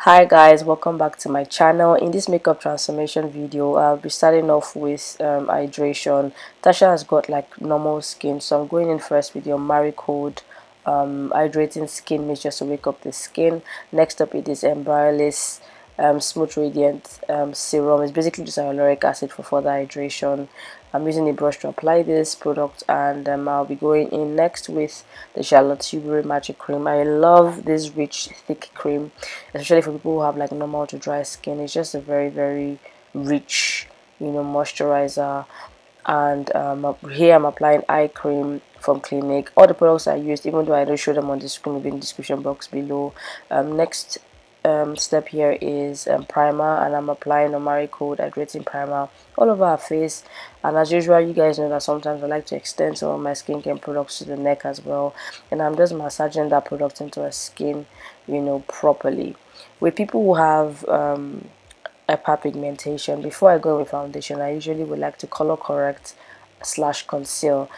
Hi guys, welcome back to my channel. In this makeup transformation video, I'll be starting off with hydration. Tasha has got like normal skin, so I'm going in first with your Omaricode hydrating skin mist just to wake up the skin. Next up, it is Embryolisse smooth radiant serum. It's basically just hyaluronic acid for further hydration. I'm using a brush to apply this product, and I'll be going in next with the Charlotte Tilbury Magic Cream. I love this rich thick cream, especially for people who have like normal to dry skin. It's just a very rich, moisturizer. And here I'm applying eye cream from Clinique. All the products I used, even though I don't show them on the screen, will be in the description box below. Next step here is primer, and I'm applying Omaricode hydrating primer all over our face. And as usual, you guys know that sometimes I like to extend some of my skincare products to the neck as well, and I'm just massaging that product into our skin, properly. With people who have hyperpigmentation, before I go with foundation, I usually would like to color correct / conceal.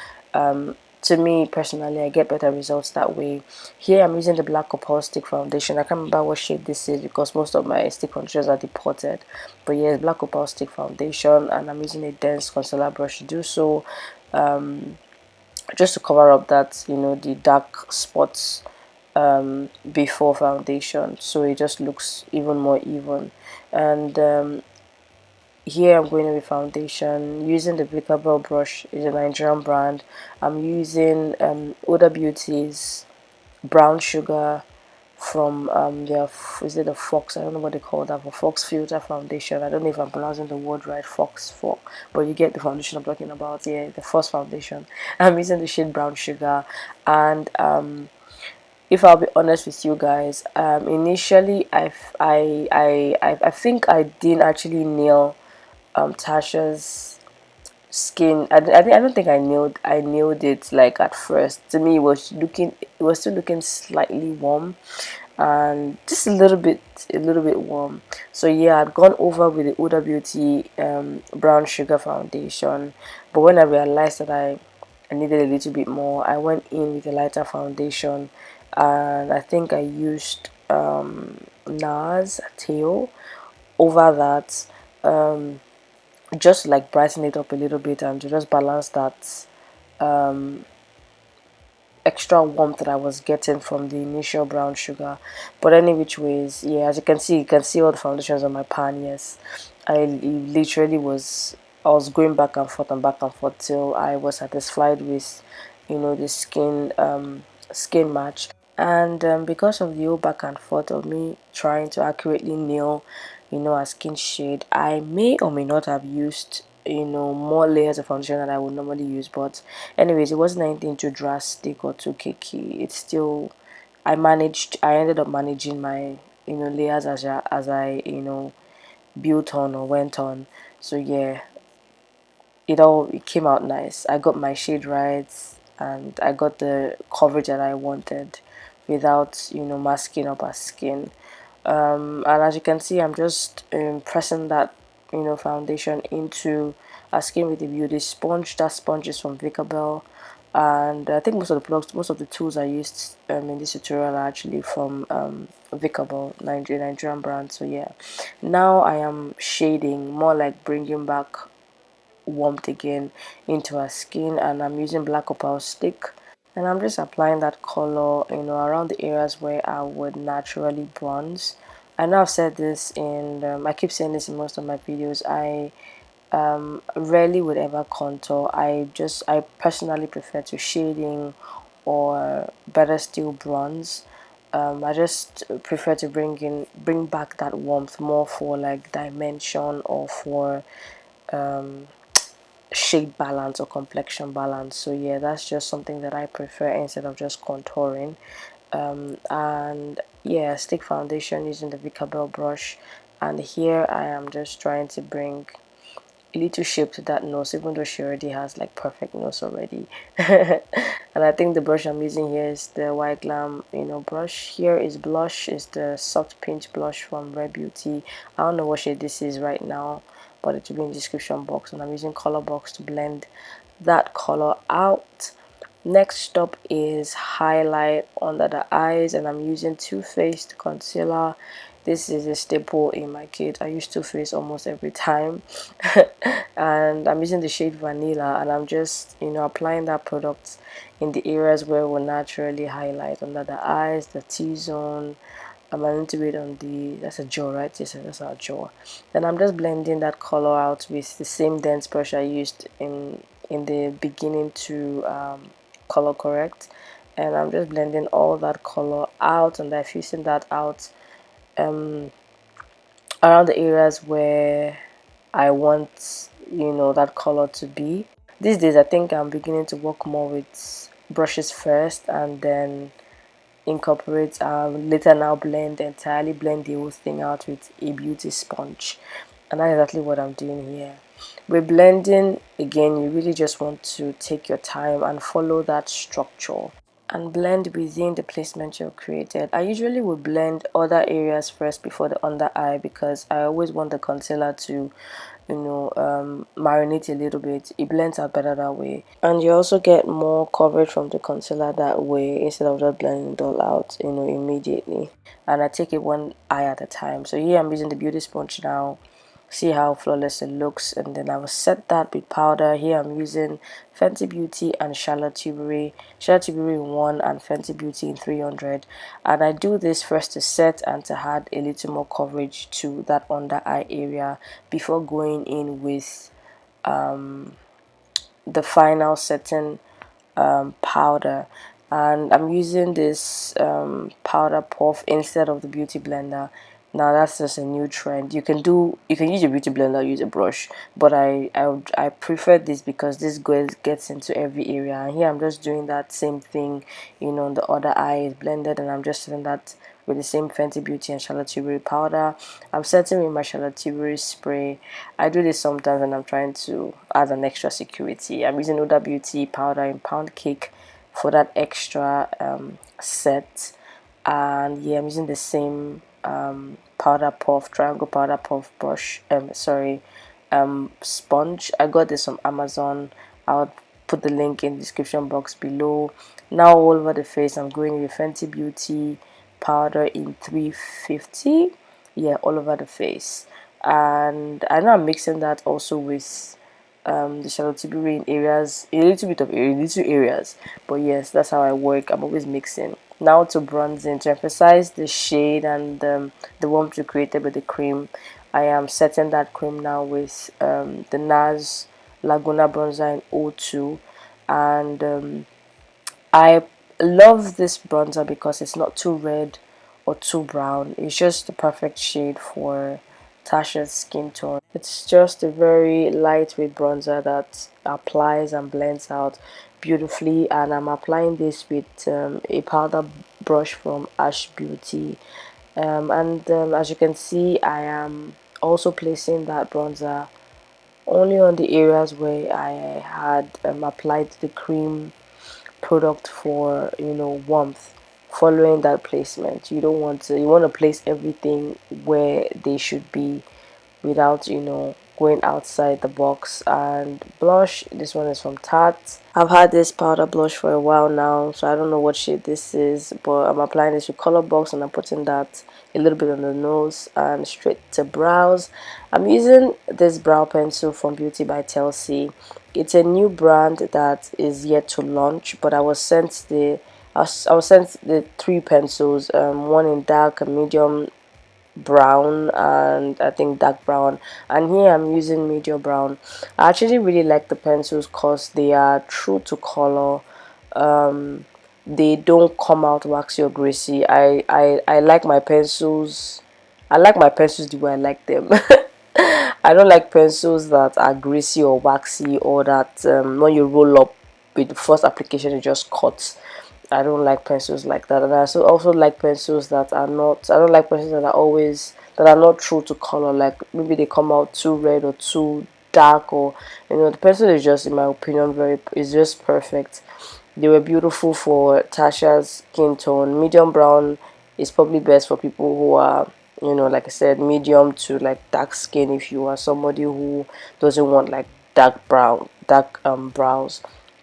To me personally, I get better results that way. Here I'm using the Blackopal stick foundation. I can't remember what shade this is because most of my stick foundations are deported, but yeah, it's Blackopal stick foundation, and I'm using a dense concealer brush to do so, just to cover up that the dark spots before foundation, so it just looks even more even. And here I'm going with foundation using the Viccabel brush. Is a Nigerian brand. I'm using Hudabeauty's brown sugar from their, is it the Fox, I don't know what they call that, for Fox filter foundation. I don't know if I'm pronouncing the word right, Fox, but you get the foundation I'm talking about. Yeah, the first foundation. I'm using the shade brown sugar. And if I'll be honest with you guys, initially I think I didn't actually nail Tasha's skin. I don't think I nailed it like at first. To me, it was still looking slightly warm, and just a little bit warm. So yeah, I'd gone over with the Hudabeauty brown sugar foundation, but when I realized that I needed a little bit more, I went in with a lighter foundation, and I think I used Nars tail over that, just like brighten it up a little bit and to just balance that extra warmth that I was getting from the initial brown sugar. But any which ways, yeah, as you can see all the foundations on my pan. Yes, I literally I was going back and forth and back and forth till I was satisfied with the skin match. And because of the whole back and forth of me trying to accurately nail a skin shade, I may or may not have used more layers of foundation than I would normally use. But anyways, it wasn't anything too drastic or too cakey. It's still, I ended up managing my layers as I built on or went on. So yeah, it came out nice. I got my shade right, and I got the coverage that I wanted without masking up our skin. And as you can see, I'm just pressing that foundation into our skin with the beauty sponge. That sponge is from Viccabel, and I think most of the tools I used in this tutorial are actually from Viccabel, Nigerian brand. So yeah, now I am shading, more like bringing back warmth again into our skin, and I'm using Blackopal stick, and I'm just applying that color around the areas where I would naturally bronze. I know I've said this in I keep saying this in most of my videos. I rarely would ever contour. I personally prefer to shading, or better still bronze. I just prefer to bring back that warmth more for like dimension, or for shade balance or complexion balance. So yeah, that's just something that I prefer instead of just contouring. And yeah, stick foundation using the Viccabel brush, and here I am just trying to bring a little shape to that nose, even though she already has like perfect nose already. And I think the brush I'm using here is the white glam brush. Here is blush, is the soft pink blush from Rare Beauty. I don't know what shade this is right now, but it will be in the description box, and I'm using color box to blend that color out. Next up is highlight under the eyes, and I'm using Too Faced concealer This is a staple in my kit. I use Too Faced almost every time. And I'm using the shade Vanilla, and I'm just, applying that product in the areas where it will naturally highlight, under the eyes, the T-zone. I'm a little bit on the, that's a jaw, right? Yes, that's our jaw. Then I'm just blending that color out with the same dense brush I used in the beginning to color correct. And I'm just blending all that color out and diffusing that out um, around the areas where I want, that color to be. These days, I think I'm beginning to work more with brushes first, and then incorporate later now entirely blend the whole thing out with a beauty sponge. And that's exactly what I'm doing here. With blending, again, you really just want to take your time and follow that structure and blend within the placement you've created. I usually would blend other areas first before the under eye, because I always want the concealer to, marinate a little bit. It blends out better that way, and you also get more coverage from the concealer that way, instead of just blending it all out, immediately. And I take it one eye at a time. So here I'm using the beauty sponge now. See how flawless it looks, and then I will set that with powder. Here I'm using Fentybeauty and Charlotte Tilbury in 1 and Fentybeauty in 300, and I do this first to set and to add a little more coverage to that under eye area before going in with the final setting powder. And I'm using this powder puff instead of the beauty blender. Now that's just a new trend. You can use a beauty blender, use a brush, but I prefer this because this gets into every area. And here I'm just doing that same thing, the other eye is blended, and I'm just doing that with the same Fenty Beauty and Charlotte Tilbury powder. I'm setting with my Charlotte Tilbury spray. I do this sometimes when I'm trying to add an extra security. I'm using Hudabeauty powder in pound cake for that extra set. And yeah, I'm using the same powder puff, triangle powder puff brush, sponge. I got this from Amazon. I'll put the link in the description box below. Now all over the face, I'm going with Fenty Beauty powder in 350. Yeah, all over the face. And I know I'm mixing that also with the Charlotte Tilbury in areas, a little bit of little areas. But yes, that's how I work. I'm always mixing. Now to bronzing, to emphasize the shade and the warmth you created with the cream, I am setting that cream now with the Nars Laguna bronzer in 02. And I love this bronzer because it's not too red or too brown. It's just the perfect shade for Tasha's skin tone. It's just a very lightweight bronzer that applies and blends out beautifully, and I'm applying this with a powder brush from Beauty. And as you can see, I am also placing that bronzer only on the areas where I had applied the cream product for warmth. Following that placement, you want to place everything where they should be without going outside the box. And blush, this one is from Tarte. I've had this powder blush for a while now, so I don't know what shade this is, but I'm applying this with color box, and I'm putting that a little bit on the nose and straight to brows. I'm using this brow pencil from Beauty by Chelsea. It's a new brand that is yet to launch, but I was sent the three pencils, one in dark, a medium brown, and I think dark brown, and here I'm using medium brown. I actually really like the pencils because they are true to color. They don't come out waxy or greasy. I like my pencils. I like my pencils the way I like them. I don't like pencils that are greasy or waxy, or that when you roll up with the first application it just cuts. I don't like pencils like that. And I also like pencils that are not, I don't like pencils that are not true to color, like maybe they come out too red or too dark, or the pencil is just, in my opinion, is just perfect. They were beautiful for Tasha's skin tone. Medium brown is probably best for people who are, like I said, medium to like dark skin. If you are somebody who doesn't want like dark brows,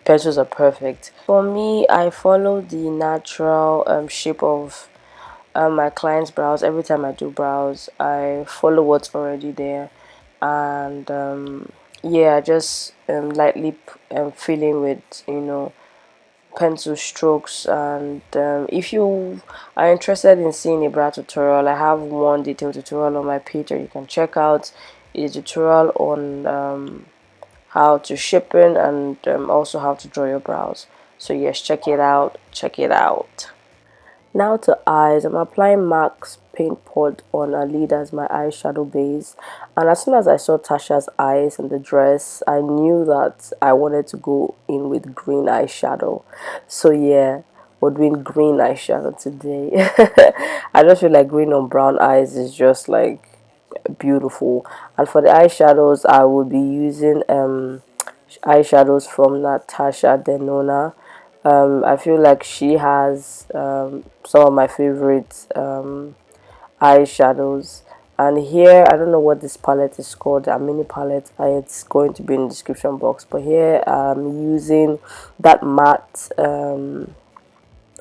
pencils are perfect. For me, I follow the natural shape of my client's brows. Every time I do brows, I follow what's already there, and yeah, I just lightly filling with, pencil strokes. And if you are interested in seeing a brow tutorial, I have one detailed tutorial on my page, or you can check out a tutorial on how to shape in, and also how to draw your brows. So yes, check it out, check it out. Now to eyes, I'm applying MAC's paint pot on a lid as my eyeshadow base. And as soon as I saw Tasha's eyes in the dress, I knew that I wanted to go in with green eyeshadow. So yeah, we're doing green eyeshadow today. I just feel like green on brown eyes is just like beautiful. And for the eyeshadows, I will be using eyeshadows from Natasha denona. I feel like she has some of my favorite eyeshadows. And here, I don't know what this palette is called, a mini palette. It's going to be in the description box. But here I'm using that matte, I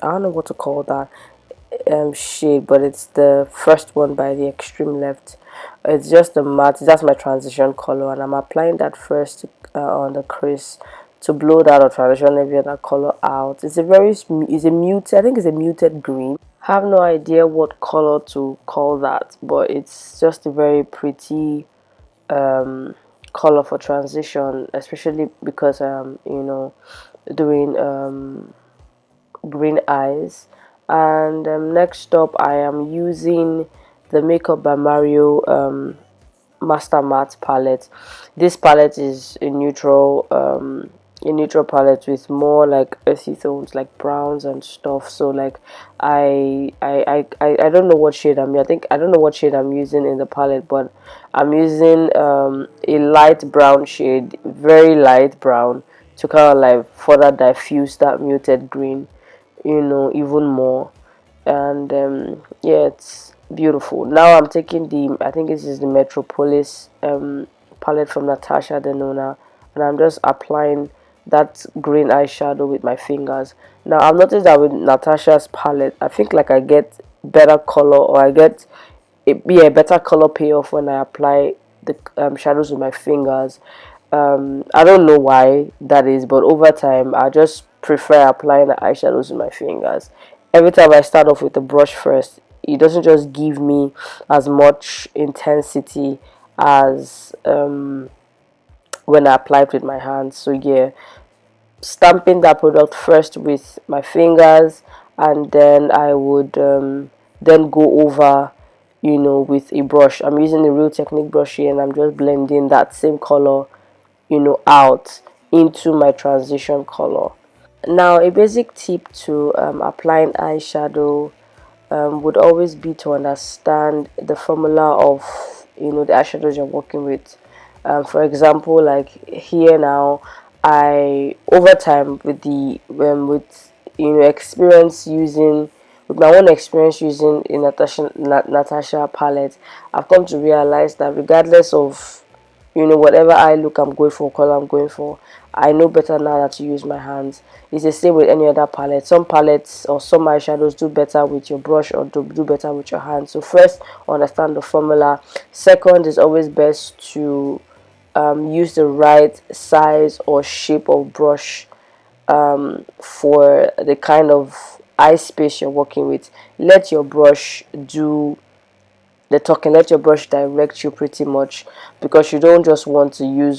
don't know what to call that shade, but it's the first one by the extreme left. It's just a matte. That's my transition color, and I'm applying that first on the crease to blow that or transition every other color out. It's a it's a muted, I think it's a muted green. Have no idea what color to call that, but it's just a very pretty color for transition, especially because doing green eyes. And next up, I am using the Makeupbymario Master Matte palette. This palette is a neutral palette with more like earthy tones, like browns and stuff. So like I don't know what shade I think I don't know what shade I'm using in the palette, but I'm using a light brown shade, very light brown, to kind of like further diffuse that muted green, even more. And yeah, it's beautiful. Now I'm taking I think this is the Metropolis palette from Natasha denona, and I'm just applying that green eyeshadow with my fingers. Now I've noticed that with Natasha's palette, I think like I get better color, or I get yeah, better color payoff when I apply the shadows with my fingers. I don't know why that is, but over time I just prefer applying the eyeshadows with my fingers. Every time I start off with the brush first, it doesn't just give me as much intensity as when I apply it with my hands. So yeah, stamping that product first with my fingers, and then I would then go over, with a brush. I'm using a Real Technique brush here, and I'm just blending that same color, out into my transition color. Now, a basic tip to applying eyeshadow would always be to understand the formula of the eyeshadows you're working with. For example, like here now, I over time with the with experience using with my own experience using a Natasha palette, I've come to realize that regardless of whatever eye look I'm going for, color I'm going for, I know better now that to use my hands. It's the same with any other palette. Some palettes or some eyeshadows do better with your brush, or do better with your hands. So first, understand the formula. Second, is always best to use the right size or shape of brush for the kind of eye space you're working with. Let your brush do the talking, let your brush direct you pretty much, because you don't just want to you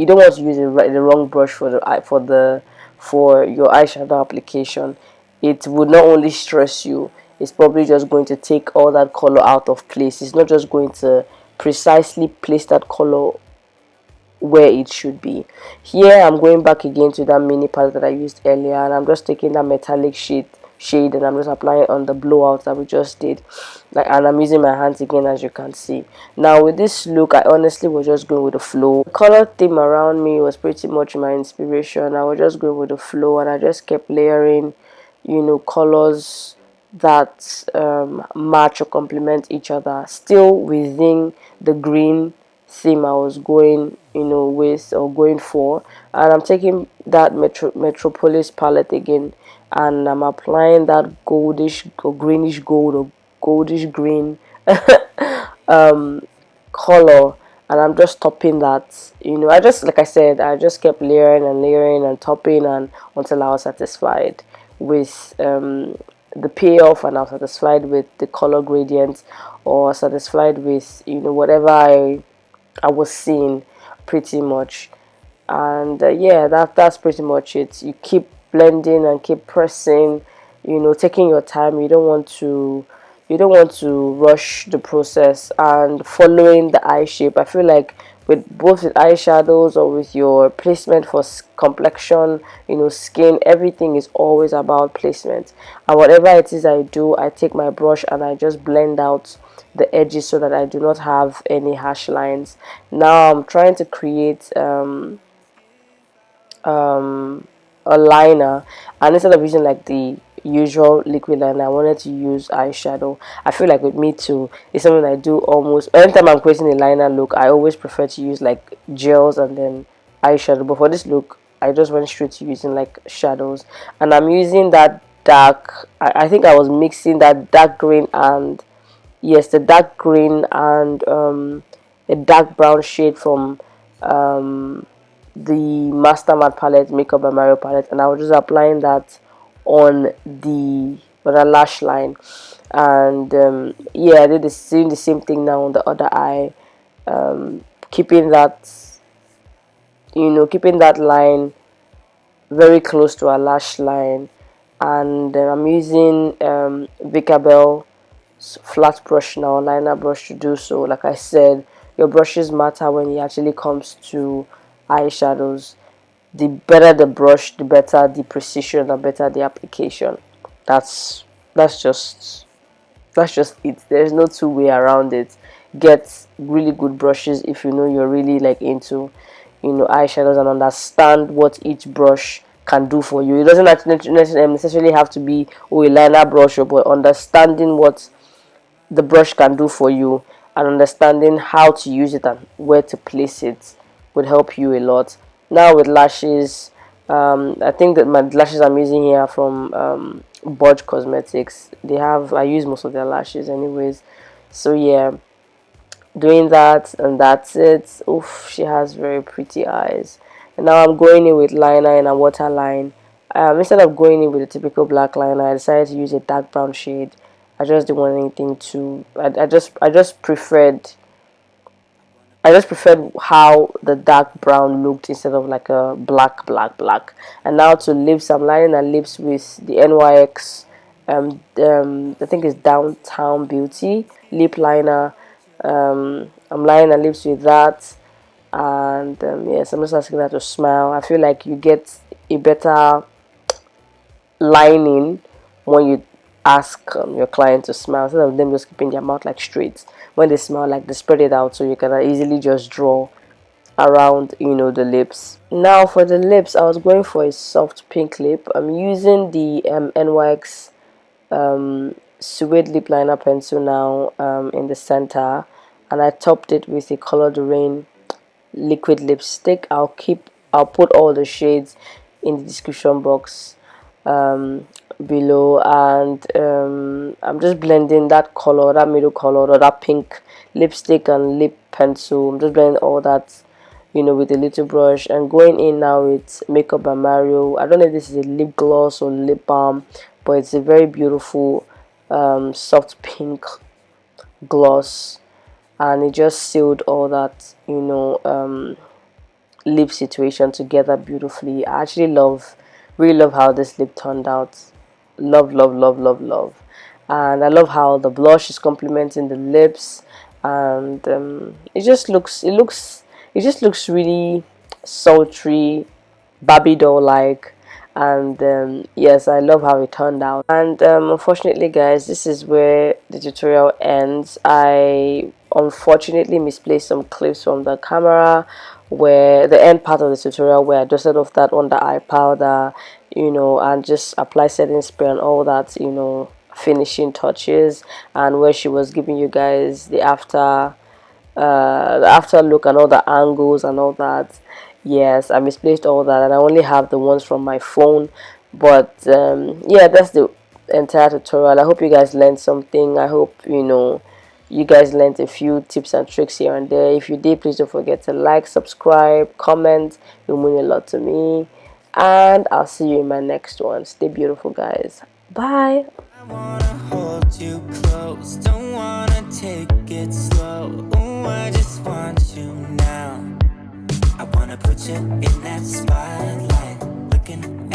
don't want to use the wrong brush for the eye for your eyeshadow application. It would not only stress you, it's probably just going to take all that color out of place. It's not just going to precisely place that color where it should be. Here I'm going back again to that mini palette that I used earlier, and I'm just taking that metallic shade and I'm just applying it on the blowout that we just did, and I'm using my hands again, as you can see. Now with this look, I honestly was just going with the flow. The color theme around me was pretty much my inspiration. I was just going with the flow, and I just kept layering colors that match or complement each other, still within the green theme I was going with or going for. And I'm taking that Metropolis palette again, and I'm applying that goldish or greenish gold or goldish green um color, and I'm just topping that. I just, like I said, I just kept layering and layering and topping, and until I was satisfied with the payoff, and I was satisfied with the color gradient, or satisfied with whatever I was seeing, pretty much. And yeah, that's pretty much it. You keep blending and keep pressing, taking your time. You don't want to rush the process, and following the eye shape. I feel like with both with eyeshadows or with your placement for complexion, skin, everything is always about placement. And whatever it is I do, I take my brush and I just blend out the edges so that I do not have any harsh lines. Now I'm trying to create a liner, and instead of using like the usual liquid liner, I wanted to use eyeshadow. I feel like with me too, it's something I do almost anytime I'm creating a liner look. I always prefer to use like gels and then eyeshadow, but for this look I just went straight to using like shadows, and I'm using that dark, I think I was mixing that dark green and, yes, the dark green and a dark brown shade from the Master Matte palette, Makeupbymario palette, and I was just applying that on the lash line. And yeah, I did doing the same thing now on the other eye, keeping that line very close to our lash line. And I'm using Viccabel flat brush now, liner brush, to do so. Like I said, your brushes matter when it actually comes to eyeshadows. The better the brush, the better the precision, the better the application. That's that's just that's just it. There's no two way around it. Get really good brushes if you know you're really like into eyeshadows, and understand what each brush can do for you. It doesn't necessarily have to be, oh, a liner brush, but understanding what the brush can do for you, and understanding how to use it and where to place it would help you a lot. Now with lashes, I think that my lashes I'm using here are from Budge Cosmetics. I use most of their lashes anyways, so yeah, doing that, and that's it. Oof, she has very pretty eyes. And now I'm going in with liner and a waterline. Instead of going in with a typical black liner, I decided to use a dark brown shade. I just didn't want anything to. I just preferred how the dark brown looked instead of like a black, black, black. And now to lips, I'm lining my lips with the NYX, I think it's Downtown Beauty lip liner. I'm lining my lips with that, and yes, I'm just asking her to smile. I feel like you get a better lining when you ask your client to smile, instead of them just keeping their mouth like straight. When they smile, like they spread it out, so you can easily just draw around the lips. Now for the lips, I was going for a soft pink lip. I'm using the NYX suede lip liner pencil now, in the center, and I topped it with a Color the Rain liquid lipstick. I'll put all the shades in the description box below, and I'm just blending that color, that middle color, or that pink lipstick and lip pencil. I'm just blending all that with a little brush, and going in now with Makeupbymario. I don't know if this is a lip gloss or lip balm, but it's a very beautiful soft pink gloss, and it just sealed all that lip situation together beautifully. I actually really love how this lip turned out. Love, love, love, love, love. And I love how the blush is complementing the lips, and it just looks really sultry, Barbie doll like. And yes, I love how it turned out. And unfortunately, guys, this is where the tutorial ends. I unfortunately misplaced some clips from the camera, where the end part of the tutorial, where I dusted off that under eye powder, and just apply setting spray and all that, finishing touches, and where she was giving you guys the after look and all the angles and all that. Yes, I misplaced all that, and I only have the ones from my phone. But yeah, that's the entire tutorial. I hope you guys learned something. I hope you guys learned a few tips and tricks here and there. If you did, please don't forget to like, subscribe, comment. It will mean a lot to me. And I'll see you in my next one. Stay beautiful, guys. Bye. I wanna hold you close, don't wanna take it slow. Ooh, I just want you now. I wanna put you in that spotlight, looking